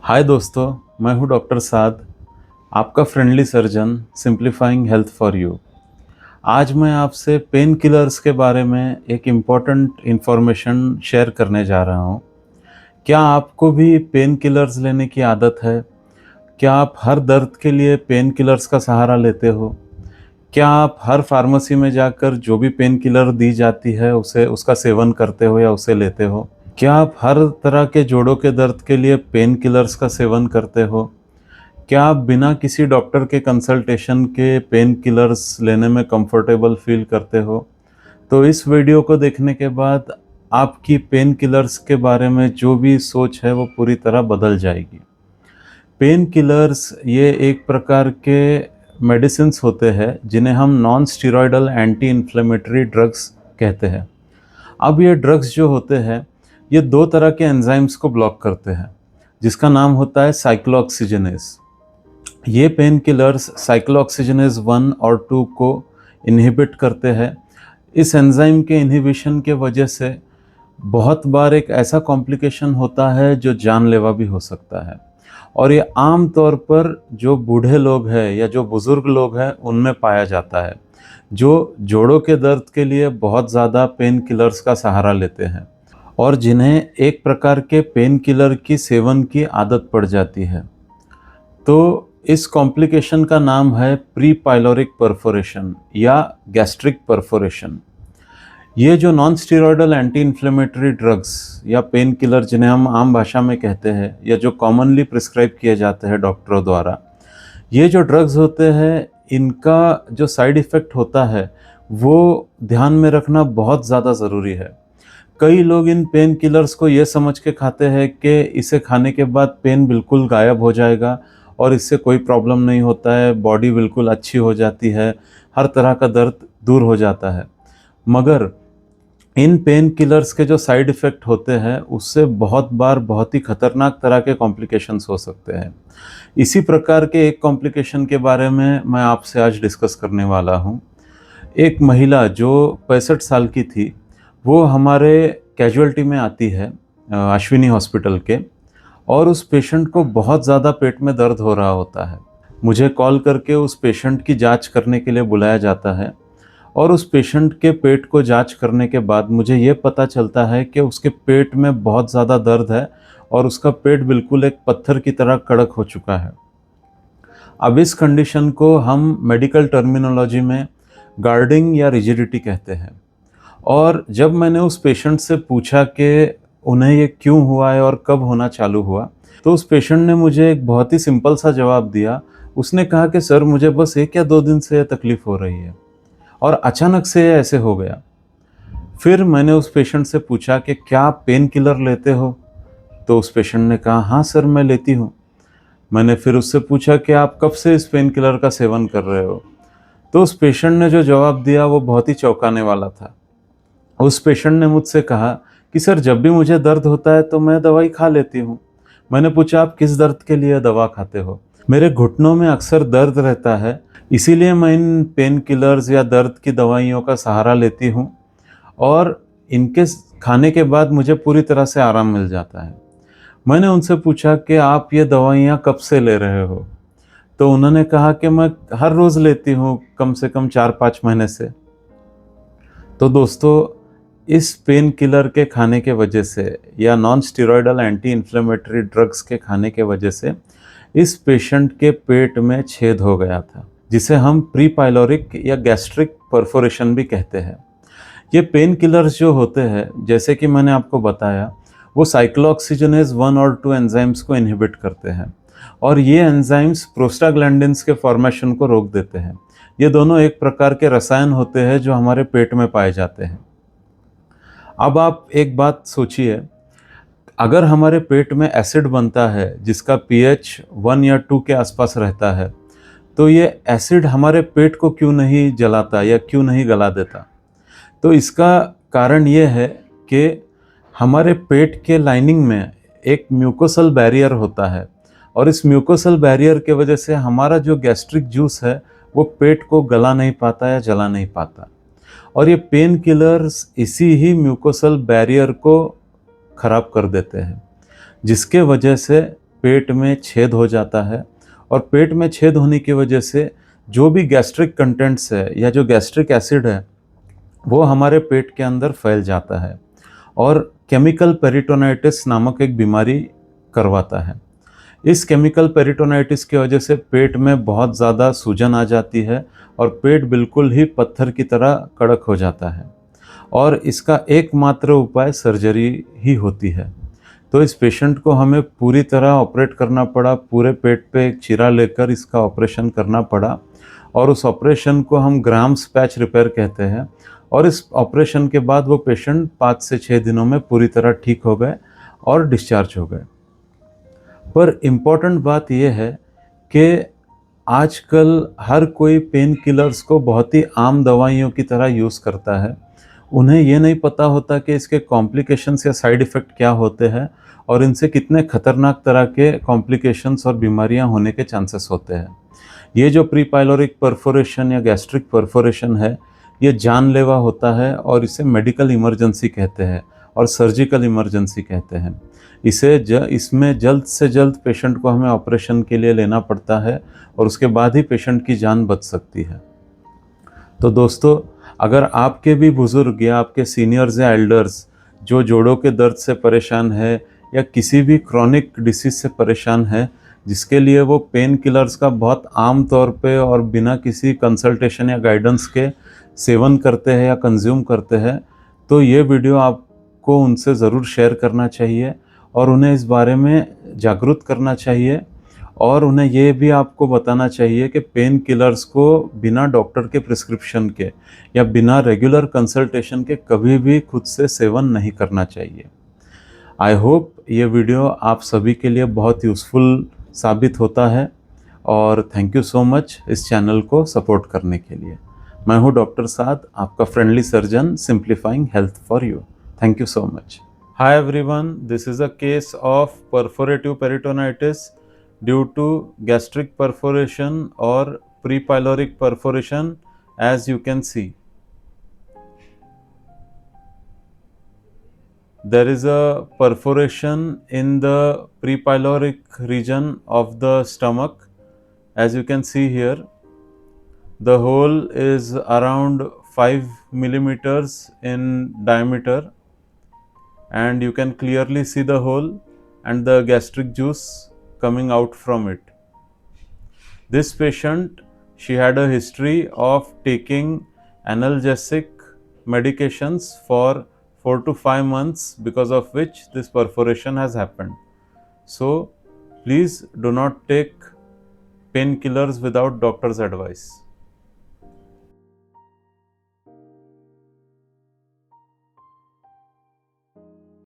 हाय दोस्तों, मैं हूं डॉक्टर साद, आपका friendly surgeon simplifying health for you. आज मैं आपसे पेन किलर्स के बारे में एक इम्पॉर्टेंट इन्फॉर्मेशन शेयर करने जा रहा हूं। क्या आपको भी पेन किलर्स लेने की आदत है? क्या आप हर दर्द के लिए पेन किलर्स का सहारा लेते हो? क्या आप हर फार्मेसी में जाकर जो भी पेन किलर दी जाती है उसे उसका सेवन करते हो या उसे लेते हो? क्या आप हर तरह के जोड़ों के दर्द के लिए पेन किलर्स का सेवन करते हो? क्या आप बिना किसी डॉक्टर के कंसल्टेशन के पेन किलर्स लेने में कंफर्टेबल फील करते हो? तो इस वीडियो को देखने के बाद आपकी पेन किलर्स के बारे में जो भी सोच है वो पूरी तरह बदल जाएगी। पेन किलर्स ये एक प्रकार के मेडिसिन्स होते हैं जिन्हें हम non steroidal anti inflammatory drugs कहते हैं। अब ये ड्रग्स जो होते हैं ये दो तरह के एंजाइम्स को ब्लॉक करते हैं जिसका नाम होता है साइक्लोऑक्सीजनेस। ये पेन किलर्स साइक्लोऑक्सीजनेस 1 और 2 को इनहिबिट करते हैं। इस एंजाइम के इनहिबिशन के वजह से बहुत बार एक ऐसा कॉम्प्लिकेशन होता है जो जानलेवा भी हो सकता है, और ये आम तौर पर जो बूढ़े लोग हैं या जो बुज़ुर्ग लोग हैं उनमें पाया जाता है, जो जोड़ों के दर्द के लिए बहुत ज़्यादा पेन किलर्स का सहारा लेते हैं और जिन्हें एक प्रकार के पेन किलर की सेवन की आदत पड़ जाती है। तो इस कॉम्प्लिकेशन का नाम है प्री पाइलोरिक परफोरेशन या गैस्ट्रिक परफोरेशन। ये जो non steroidal anti inflammatory drugs या पेन किलर जिन्हें हम आम भाषा में कहते हैं या जो कॉमनली प्रिस्क्राइब किए जाते हैं डॉक्टरों द्वारा, ये जो ड्रग्स होते हैं इनका जो साइड इफ़ेक्ट होता है वो ध्यान में रखना बहुत ज़्यादा ज़रूरी है। कई लोग इन पेन किलर्स को ये समझ के खाते हैं कि इसे खाने के बाद पेन बिल्कुल गायब हो जाएगा और इससे कोई प्रॉब्लम नहीं होता है, बॉडी बिल्कुल अच्छी हो जाती है, हर तरह का दर्द दूर हो जाता है। मगर इन पेन किलर्स के जो साइड इफ़ेक्ट होते हैं उससे बहुत बार बहुत ही खतरनाक तरह के कॉम्प्लिकेशंस हो सकते हैं। इसी प्रकार के एक कॉम्प्लिकेशन के बारे में मैं आपसे आज डिस्कस करने वाला हूँ। एक महिला जो 65 साल की थी, वो हमारे कैजुअल्टी में आती है अश्विनी हॉस्पिटल के, और उस पेशेंट को बहुत ज़्यादा पेट में दर्द हो रहा होता है। मुझे कॉल करके उस पेशेंट की जांच करने के लिए बुलाया जाता है, और उस पेशेंट के पेट को जांच करने के बाद मुझे ये पता चलता है कि उसके पेट में बहुत ज़्यादा दर्द है और उसका पेट बिल्कुल एक पत्थर की तरह कड़क हो चुका है। अब इस कंडीशन को हम मेडिकल टर्मिनोलॉजी में गार्डिंग या रिजिडिटी कहते हैं। और जब मैंने उस पेशेंट से पूछा कि उन्हें ये क्यों हुआ है और कब होना चालू हुआ, तो उस पेशेंट ने मुझे एक बहुत ही सिंपल सा जवाब दिया। उसने कहा कि सर, मुझे बस 1 या 2 दिन से ये तकलीफ़ हो रही है और अचानक से ये ऐसे हो गया। फिर मैंने उस पेशेंट से पूछा कि क्या आप पेन किलर लेते हो? तो उस पेशेंट ने कहा, हाँ सर, मैं लेती हूँ। मैंने फिर उससे पूछा कि आप कब से इस पेन किलर का सेवन कर रहे हो? तो उस पेशेंट ने जो जवाब दिया वो बहुत ही चौंकाने वाला था। उस पेशेंट ने मुझसे कहा कि सर, जब भी मुझे दर्द होता है तो मैं दवाई खा लेती हूँ। मैंने पूछा, आप किस दर्द के लिए दवा खाते हो? मेरे घुटनों में अक्सर दर्द रहता है, इसीलिए मैं इन पेन किलर्स या दर्द की दवाइयों का सहारा लेती हूँ और इनके खाने के बाद मुझे पूरी तरह से आराम मिल जाता है। मैंने उनसे पूछा कि आप ये दवाइयाँ कब से ले रहे हो? तो उन्होंने कहा कि मैं हर रोज़ लेती हूँ, कम से कम 4-5 महीने से। तो दोस्तों, इस पेन किलर के खाने के वजह से या non steroidal anti inflammatory drugs के खाने के वजह से इस पेशेंट के पेट में छेद हो गया था, जिसे हम प्री पाइलोरिक या गैस्ट्रिक परफोरेशन भी कहते हैं। ये पेन किलर्स जो होते हैं, जैसे कि मैंने आपको बताया, वो साइक्लोऑक्सीजनेज 1 और 2 एंजाइम्स को इनहिबिट करते हैं, और ये एंजाइम्स प्रोस्टाग्लैंडिन्स के फॉर्मेशन को रोक देते हैं। ये दोनों एक प्रकार के रसायन होते हैं जो हमारे पेट में पाए जाते हैं। अब आप एक बात सोचिए, अगर हमारे पेट में एसिड बनता है जिसका पीएच 1 या 2 के आसपास रहता है, तो ये एसिड हमारे पेट को क्यों नहीं जलाता या क्यों नहीं गला देता? तो इसका कारण ये है कि हमारे पेट के लाइनिंग में एक म्यूकोसल बैरियर होता है, और इस म्यूकोसल बैरियर के वजह से हमारा जो गैस्ट्रिक जूस है वो पेट को गला नहीं पाता या जला नहीं पाता, और ये पेन किलर्स इसी ही म्यूकोसल बैरियर को ख़राब कर देते हैं, जिसके वजह से पेट में छेद हो जाता है, और पेट में छेद होने की वजह से जो भी गैस्ट्रिक कंटेंट्स है या जो गैस्ट्रिक एसिड है वो हमारे पेट के अंदर फैल जाता है और केमिकल पेरिटोनाइटिस नामक एक बीमारी करवाता है। इस केमिकल पेरिटोनाइटिस की वजह से पेट में बहुत ज़्यादा सूजन आ जाती है और पेट बिल्कुल ही पत्थर की तरह कड़क हो जाता है, और इसका एकमात्र उपाय सर्जरी ही होती है। तो इस पेशेंट को हमें पूरी तरह ऑपरेट करना पड़ा, पूरे पेट पे एक चीरा लेकर इसका ऑपरेशन करना पड़ा, और उस ऑपरेशन को हम ग्राम्स पैच रिपेयर कहते हैं। और इस ऑपरेशन के बाद वो पेशेंट 5 से 6 दिनों में पूरी तरह ठीक हो गए और डिस्चार्ज हो गए। पर इम्पॉर्टेंट बात यह है कि आजकल हर कोई पेन किलर्स को बहुत ही आम दवाइयों की तरह यूज़ करता है। उन्हें ये नहीं पता होता कि इसके कॉम्प्लिकेशंस या साइड इफ़ेक्ट क्या होते हैं और इनसे कितने खतरनाक तरह के कॉम्प्लिकेशंस और बीमारियां होने के चांसेस होते हैं। ये जो प्री पाइलोरिक परफोरेशन या गैस्ट्रिक परफोरेशन है, ये जानलेवा होता है और इसे मेडिकल इमरजेंसी कहते हैं और सर्जिकल इमरजेंसी कहते हैं। इसमें जल्द से जल्द पेशेंट को हमें ऑपरेशन के लिए लेना पड़ता है और उसके बाद ही पेशेंट की जान बच सकती है। तो दोस्तों, अगर आपके भी बुज़ुर्ग या आपके सीनियर्स या एल्डर्स जो जोड़ों के दर्द से परेशान है या किसी भी क्रॉनिक डिसीज़ से परेशान है, जिसके लिए वो पेन किलर्स का बहुत आम तौर पे और बिना किसी कंसल्टेशन या गाइडेंस के सेवन करते हैं या कंज्यूम करते हैं, तो ये वीडियो आपको उनसे ज़रूर शेयर करना चाहिए और उन्हें इस बारे में जागरूक करना चाहिए, और उन्हें ये भी आपको बताना चाहिए कि पेन किलर्स को बिना डॉक्टर के प्रिस्क्रिप्शन के या बिना रेगुलर कंसल्टेशन के कभी भी खुद से सेवन नहीं करना चाहिए। आई होप ये वीडियो आप सभी के लिए बहुत यूज़फुल साबित होता है, और थैंक यू सो मच इस चैनल को सपोर्ट करने के लिए। मैं हूँ डॉक्टर साद, आपका friendly surgeon, simplifying health for you. Thank you so much. Hi everyone, this is a case of perforative peritonitis due to gastric perforation or pre-pyloric perforation, as you can see. There is a perforation in the pre-pyloric region of the stomach, as you can see here. The hole is around 5 millimeters in diameter, and you can clearly see the hole and the gastric juice coming out from it. This patient, she had a history of taking analgesic medications for 4 to 5 months, because of which this perforation has happened. So please do not take painkillers without doctor's advice.